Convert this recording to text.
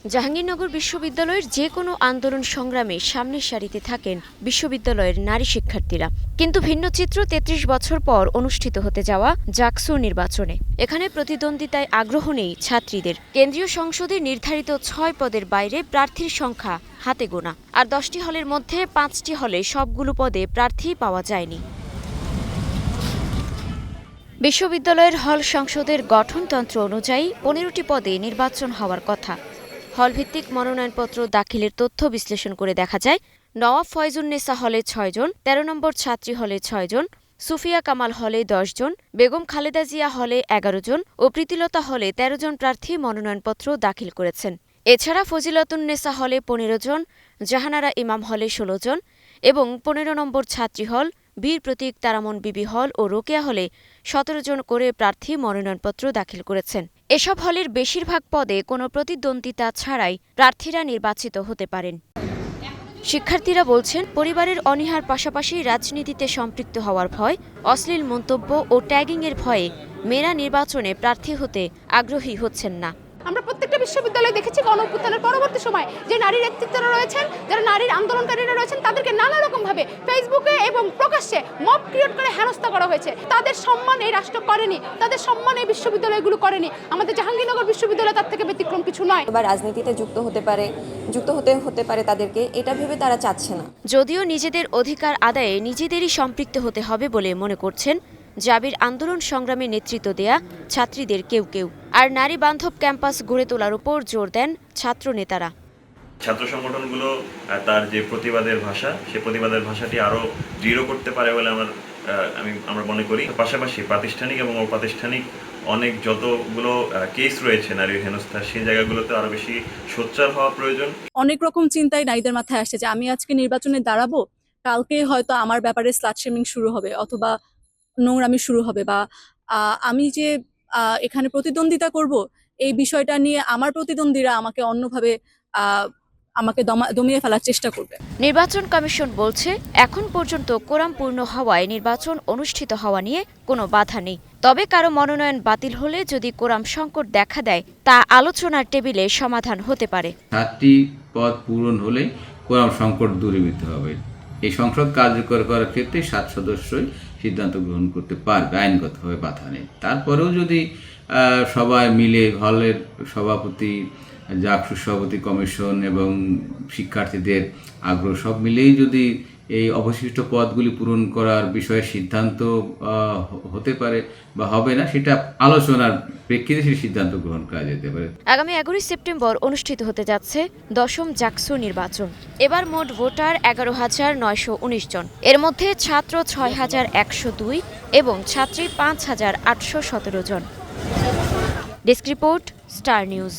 জাহাঙ্গীরনগর বিশ্ববিদ্যালয়ের যে কোনো আন্দোলন সংগ্রামে সামনের সারিতে থাকেন বিশ্ববিদ্যালয়ের নারী শিক্ষার্থীরা। কিন্তু ভিন্ন চিত্র ৩৩ বছর পর অনুষ্ঠিত হতে যাওয়া জাকসু নির্বাচনে। এখানে প্রতিদ্বন্দ্বিতায় আগ্রহ নেই ছাত্রীদের। কেন্দ্রীয় সংসদে নির্ধারিত ৬ পদের বাইরে প্রার্থীর সংখ্যা হাতে গোনা, আর ১০টি হলের মধ্যে ৫টি হলে সবগুলো পদে প্রার্থী পাওয়া যায়নি। বিশ্ববিদ্যালয়ের হল সংসদের গঠনতন্ত্র অনুযায়ী ১৫টি পদে নির্বাচন হওয়ার কথা। হলভিত্তিক মনোনয়নপত্র দাখিলের তথ্য বিশ্লেষণ করে দেখা যায়, নওয়াব ফয়জুন্নেসা হলে ৬ জন, ১৩ নম্বর ছাত্রী হলে ৬ জন, সুফিয়া কামাল হলে ১০ জন, বেগম খালেদা জিয়া হলে ১১ জন ও প্রীতিলতা হলে ১৩ জন প্রার্থী মনোনয়নপত্র দাখিল করেছেন। এছাড়া ফজিলাতুন্নেসা হলে ১৫ জন, জাহানারা ইমাম হলে ১৬ জন এবং ১৫ নম্বর ছাত্রী হল, বীর প্রতীক তারামন বিবি হল ও রোকেয়া হলে ১৭ জন করে প্রার্থী মনোনয়নপত্র দাখিল করেছেন। এসব হলের বেশিরভাগ পদে কোনো প্রতিদ্বন্দ্বিতা ছাড়াই প্রার্থীরা নির্বাচিত হতে পারেন। শিক্ষার্থীরা বলছেন, পরিবারের অনীহার পাশাপাশি রাজনীতিতে সম্পৃক্ত হওয়ার ভয়, অশ্লীল মন্তব্য ও ট্যাগিংয়ের ভয়ে মেয়েরা নির্বাচনে প্রার্থী হতে আগ্রহী হচ্ছেন না। আমরা প্রত্যেকটা বিশ্ববিদ্যালয়ে দেখেছি গণঅভ্যুত্থানের পরবর্তী সময় যে নারী নেতৃত্বরা রয়েছেন, যারা নারীর আন্দোলনকারীরা রয়েছেন, তাদেরকে নানা রকমভাবে ফেসবুকে এবং প্রকাশ্যে মব ক্রিয়েট করে হেনস্থা করা হয়েছে। তাদের সম্মান এই রাষ্ট্র করেনি, তাদের সম্মান এই বিশ্ববিদ্যালয়গুলো করেনি। আমাদের জাহাঙ্গীরনগর বিশ্ববিদ্যালয় তার থেকে ব্যতিক্রম কিছু নয়। বা রাজনীতিতে যুক্ত হতে পারে তাদেরকে, এটা ভেবে তারা চাচ্ছে না। যদিও নিজেদের অধিকার আদায়ে নিজেদেরই সম্পৃক্ত হতে হবে বলে মনে করছেন জাবির আন্দোলন সংগ্রামে নেতৃত্ব দেয়া ছাত্রীদের কেউ কেউ। আর নারী বান্ধব ক্যাম্পাস গড়ে তোলার উপর জোর দেন ছাত্র নেতারা। ছাত্র সংগঠনগুলো তার যে প্রতিবাদের ভাষা, সে প্রতিবাদের ভাষাটি আরো দৃঢ় করতে পারে বলে আমরা মনে করি। পাশাপাশি প্রাতিষ্ঠানিক এবং অপ্রাতিষ্ঠানিক অনেক যতগুলো কেস রয়েছে নারীর হেনস্থার, সেই জায়গাগুলোতে আরো বেশি সোচ্চার হওয়া প্রয়োজন। অনেক রকম চিন্তাই নারীদের মাথায় আসছে যে আমি আজকে নির্বাচনে দাঁড়াবো, কালকে হয়তো আমার ব্যাপারে স্লাট শেমিং শুরু হবে অথবা নোংরামি শুরু হবে, বা আমি যে এখানে প্রতিদ্বন্দ্বিতা করব এই বিষয়টা নিয়ে আমার প্রতিদ্বন্দ্বীরা আমাকে অন্যভাবে আমাকে দমিয়ে ফেলার চেষ্টা করবে। নির্বাচন কমিশন বলছে, এখন পর্যন্ত কোরাম পূর্ণ হওয়ায় নির্বাচন অনুষ্ঠিত হওয়া নিয়ে কোনো বাধা নেই। তবে কারো মনোনয়ন বাতিল হলে যদি কোরাম সংকট দেখা দেয়, তা আলোচনার টেবিলে সমাধান হতে পারে। 7টি পদ পূরণ হলে কোরাম সংকট দূরীভূত হবে। এই সংসদ কার্যকর করার ক্ষেত্রে 7 সদস্যই সিদ্ধান্ত গ্রহণ করতে পারবে, আইনগতভাবে বাধা নেই। তারপরেও যদি সবাই মিলে হলের সভাপতি, জাকসু সভাপতি কমিশন এবং শিক্ষার্থীদের আগ্রহ সব মিলেই যদি এই অবশিষ্ট পদগুলি পূরণ করার বিষয়ে সিদ্ধান্ত হতে পারে বা হবে না, সেটা আলোচনার প্রেক্ষিতে সেই সিদ্ধান্ত গ্রহণ করা যেতে পারে। আগামী 11 সেপ্টেম্বর অনুষ্ঠিত হতে যাচ্ছে ১০ম জাকসু নির্বাচন। এবার মোট ভোটার ১১,৯১৯ জন। এর মধ্যে ছাত্র ৬,১০২ এবং ছাত্রী ৫,৮১৭ জন। Desk report, Star news.